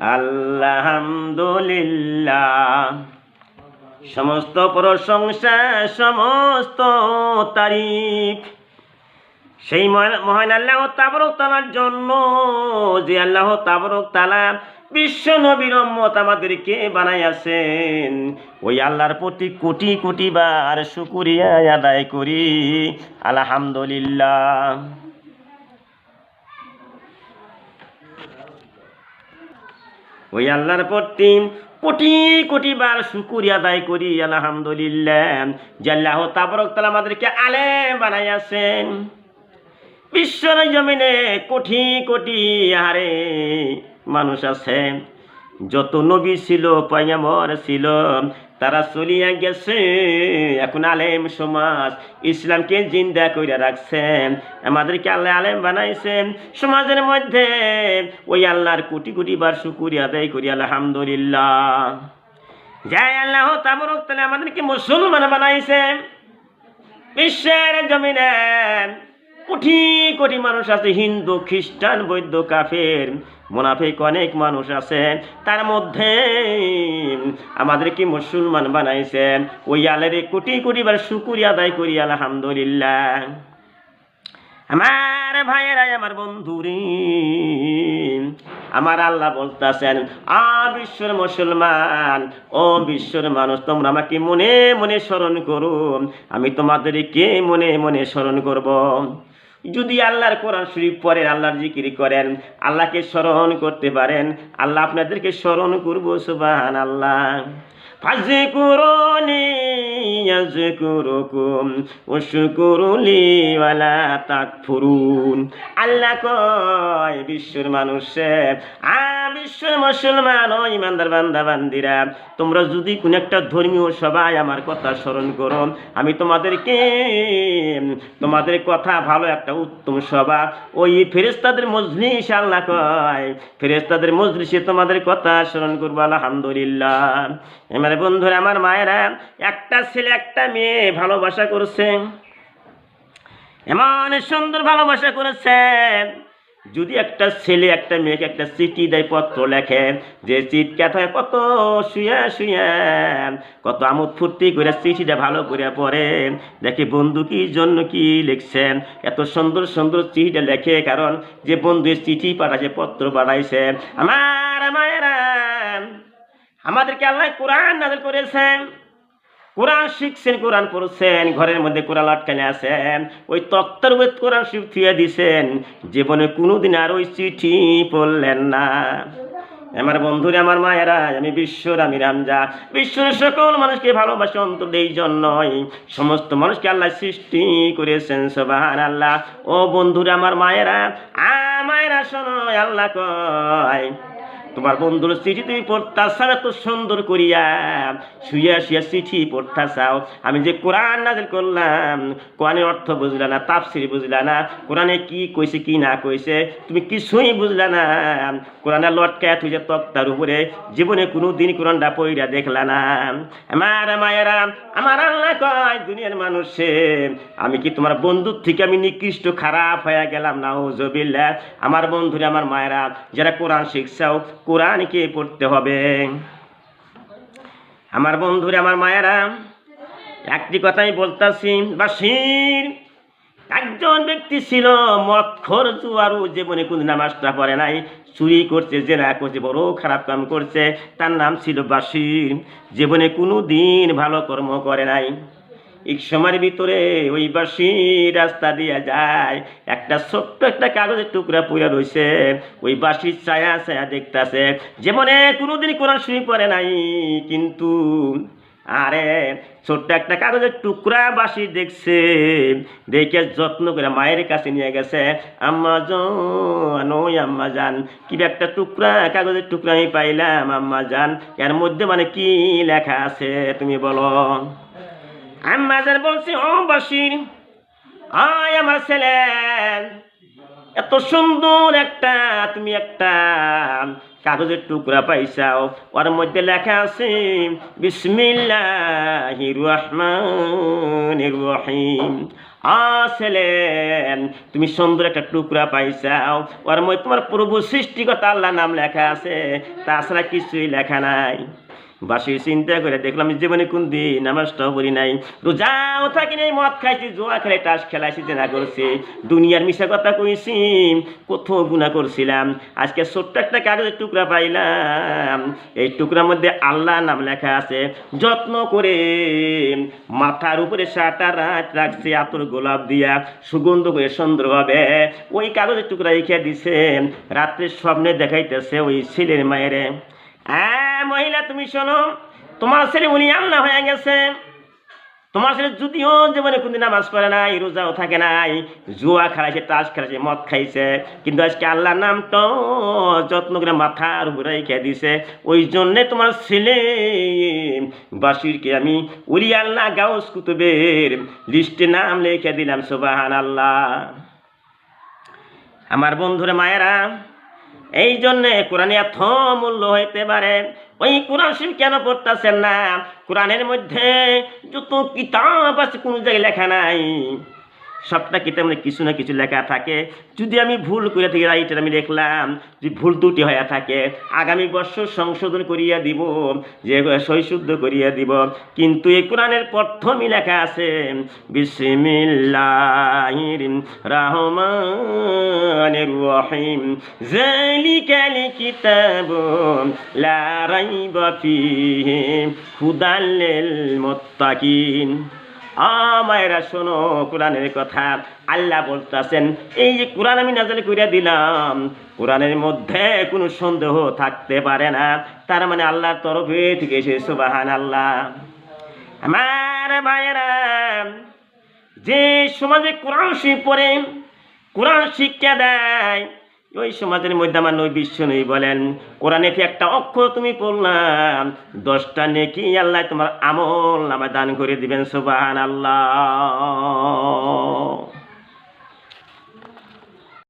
আলহামদুলিল্লাহ। সমস্ত প্রশংসা, সমস্ত তারিফ সেই মহান আল্লাহ তাবারক তাআলার জন্য, যে আল্লাহ তাবারক তাআলা বিশ্ব নবীর উম্মত আমাদেরকে বানাইয়াছেন। ওই আল্লাহর প্রতি কোটি কোটি বার শুকরিয়া আদায় করি, আলহামদুলিল্লাহ। ওই আল্লাহর প্রতি কোটি কোটি বার শুকরিয়া আদায় করি, আলহামদুলিল্লাহ, যে আল্লাহ তাবারক তাআলা আমাদেরকে আলেম বানাইয়াছেন। বিশ্বের জমিনে কোটি কোটি হারে মানুষ আছে। যত নবী ছিল, পয়গম্বর ছিল, তারা চলিয়া গেছে। এখন আলেম সমাজ ইসলামকে জিন্দা করে রাখছেন। আমাদেরকে আল্লাহ আলেম বানাইছেন। সমাজের মধ্যে ওই আল্লাহর কোটি কোটি বার শুকরিয়া আদায় করি, আলহামদুলিল্লাহ। যাই আল্লাহ তাবারক তাআলা আমাদেরকে মুসলমান বানাইছেন। বিশ্বের জমিনে কোটি কোটি মানুষ আছে, হিন্দু, খ্রিস্টান, বৌদ্ধ, কাফের, মুনাফিক, অনেক মানুষ আছে। তার মধ্যে আমাদেরকে মুসলমান বানাইছেন। ওই আল্লাহর কোটি কোটি বার শুকরিয়া আদায় করি, আলহামদুলিল্লাহ। আমার ভাইয়েরা, আমার বন্ধুরি, আমার আল্লাহ বলতেছেন, বিশ্বের মুসলমান, ও বিশ্বের মানুষ, তোমরা আমাকে মনে মনে স্মরণ করো, আমি তোমাদেরকে মনে মনে স্মরণ করব। যদি আল্লাহর কোরআন শরীফ পড়েন, আল্লাহর জিকির করেন, আল্লাহকে স্মরণ করতে পারেন, আল্লাহ আপনাদেরকে স্মরণ করব, সুবহানাল্লাহ। ফাযকুরুনি ইয়াযকুরুকুম ওয়াশকুরুলি ওয়ালা তাকফুরুন। আল্লাহ কয়, বিশ্বের মানুষে, বিশ্বের মুসলমান ও ইমানদার বান্দা বান্দিরা, তোমরা যদি কোন একটা ধর্মীয় সভায় আমার কথা স্মরণ করো, আমি তোমাদের কথা ভালো একটা উত্তম সভা, ওই ফেরেশতাদের মজলিস, আল্লাহ কয় ফেরেশতাদের মজলিসে তোমাদের কথা স্মরণ করবো, আলহামদুলিল্লাহ। আমার বন্ধুরা, আমার মায়েরা, একটা ছেলে একটা মেয়ে ভালোবাসা করছে, এমন সুন্দর ভালোবাসা করেছে। যদি একটা ছেলে একটা মেয়েকে একটা চিঠি দেয়, পত্র লেখে, যে চিঠি কত শুয়ে শুয়ে কত আমোদ ফুর্তি করে চিঠিটা ভালো করে পড়ে, দেখে বন্ধু কি জন্য কি লিখছেন, এত সুন্দর সুন্দর চিঠিটা লেখে, কারণ যে বন্ধু চিঠি পাঠাইছে, পত্র পাঠাইছে। আমার মায়েরা, আমাদেরকে আল্লাহ কোরআন নাযিল করেছেন, কোরআন শিখছেন, কোরআন পড়ছেন, ঘরের মধ্যে কোরআন আটকানে আছেন, ওই তক্তার উপর কোরআন শরীফ থুয়ে দিছেন, জীবনে কোনোদিন আর ওই চিঠি পড়লেন না। আমার বন্ধুরা, আমার মায়েরা, আমি আমি রামজা, বিশ্বের সকল মানুষকে ভালোবাসি অন্তর এই জন্যই সমস্ত মানুষকে আল্লাহ সৃষ্টি করেছেন, সুবহানাল্লাহ। ও বন্ধুরা, আমার মায়েরা, মায়েরা শোনো, আল্লাহ কয়, তোমার বন্ধুর চিঠি তুমি পড়তাছাও এত সুন্দর করিয়া, শুইয়া শুইয়া চিঠি পড়তাছাও, আমি যে কোরআন নাযিল করলাম, কোরআনের অর্থ বুঝলা না, তাফসীর বুঝলা না, কোরআনে কি কইছে কি না কইছে তুমি কিছুই বুঝলা না, কোরআনে লটকায় তুই যে তক্তার উপরে, জীবনে কোনো দিন কোরআনটা পড়িয়া দেখলা না। আমার মায়েরা, আমার আল্লাহ কয়, দুনিয়ার মানুষে, আমি কি তোমার বন্ধুর থেকে আমি নিকৃষ্ট খারাপ হয়ে গেলাম? নাউযুবিল্লাহ। আমার বন্ধুরা, আমার মায়েরা, যারা কোরআন শিখছাও, কোরআনকে পড়তে হবে। আমার বন্ধুরা, আমার মায়েরা, একটি কথাই বলতাছি, বাসির একজন ব্যক্তি ছিল মদখোর, জুয়ারু, জীবনে কোন নামাজটা পড়ে নাই, চুরি করছে, জেনা করছে, বড় খারাপ কাম করছে। তার নাম ছিল বাসির, জীবনে কোনো দিন ভালো কর্ম করে নাই। এক সময়ের ভিতরে ওই বাঁশির রাস্তা দিয়ে যায়, একটা ছোট্ট একটা কাগজের টুকরা পড়ে রয়েছে, ওই বাঁশির ছায়া ছায়া দেখতেছে, জীবনে কোনোদিন কোরআন শরীফ পড়ে নাই, কিন্তু আরে ছোট্ট একটা কাগজের টুকরা বাঁশি দেখছে, দেখে যত্ন করে মায়ের কাছে নিয়ে গেছে। আম্মা জান, ওই আম্মা জান, কি একটা টুকরা কাগজের টুকরা আমি পাইলাম, আম্মা জান, এর মধ্যে মানে কি লেখা আছে তুমি বলো। আম্মা জান বলছি, ও বাঁশির, আয় আমার ছেলে, এত সুন্দর একটা তুমি একটা কাগজের টুকরা পাইছাও, ওর মধ্যে লেখা আছে বিসমিল্লাহির রহমানির রহিম, ছেলে, তুমি সুন্দর একটা টুকরা পাইছাও, ওর মধ্যে তোমার প্রভু সৃষ্টিকর্তা আল্লাহ নাম লেখা আছে, তাছাড়া কিছুই লেখা নাই। বাসি চিন্তা করে দেখলাম জীবনে কোন দিন নামাজটাও পড়ি নাই, রোজাও থাকি নাই, মদ খাইছি, জোয়া খেলে, টাস খেলাইছি, জেনা করছি, দুনিয়ার মিশা কথা কইছি, কত গুণা করছিলাম। আজকে ছোট্ট একটা কাগজের টুকরা পাইলাম, এই টুকরার মধ্যে আল্লাহ নাম লেখা আছে। যত্ন করে মাথার উপরে সারা রাত রাখছে, আতর গোলাপ দিয়া সুগন্ধ করে সুন্দরভাবে ওই কাগজের টুকরা রেখে দিছে। রাত্রে স্বপ্নে দেখাইতেছে ওই ছেলের মায়েরে, মহিলা তুমি শোনো, তোমার ছেলে উনি আল্লাহ হয়ে গেছে। তোমার ছেলে যদিও জীবনে কোনদিন নামাজ পড়ে নাই, রোজাও থাকে নাই, জুয়া খেলাইছে, তাস খেলাইছে, মদ খাইছে, কিন্তু আজকে আল্লাহর নামটা যত্ন করে মাথার উপরে রেখে দিছে। ওই জন্যে তোমার ছেলে বাসিরকে আমি ওলি আল্লাহ গাউস কুতুবের লিস্টে নাম লিখে দিলাম। সুবহানাল্লাহ। আমার বন্ধুরা, মায়েরা, এই জন্যে কোরআনে এত মূল্য হইতে পারে। ওই কোরআন শরীফ কেন পড়তেছেন না? কোরআনের মধ্যে যত কিতাব আছে কোনো জায়গায় লেখা নাই, সবটা কিতাব কিছু না কিছু লেখা থাকে। যদি আমি ভুল করে থাকি, রাইটার আমি দেখলাম, যদি ভুল ত্রুটি হয়ে থাকে, আগামী বছর সংশোধন করিয়া দিব, যে সৈশুদ্ধ করিয়া দিব। কিন্তু এই কোরআনের প্রথমই লেখা আছে বিসমিল্লাহির রহমানির রহিম, যালিকাল কিতাবু লা রাইবা ফীহি হুদাল লিল মুত্তাকিন। মায়েরা শোনো কোরআনের কথা। আল্লাহ বলতেছেন, এই যে কোরআন আমি নাযিল কইরা দিলাম, কোরআনের মধ্যে কোনো সন্দেহ থাকতে পারে না, তার মানে আল্লাহর তরফে থেকে এসেছে। সুবহানাল্লাহ। আমার ভাইয়েরা, যে সমাজে কোরআন শরীফ পড়ে, কোরআন শিক্ষা দেয়, ওই সমাজের মধ্যে আমার নবী বিশ্ব নবী বলেন, কোরআনে একটা অক্ষর তুমি পড়লাম, 10টা নেকি আল্লাহ তোমার আমল নামায় দান করে দিবেন। সুবহানাল্লাহ।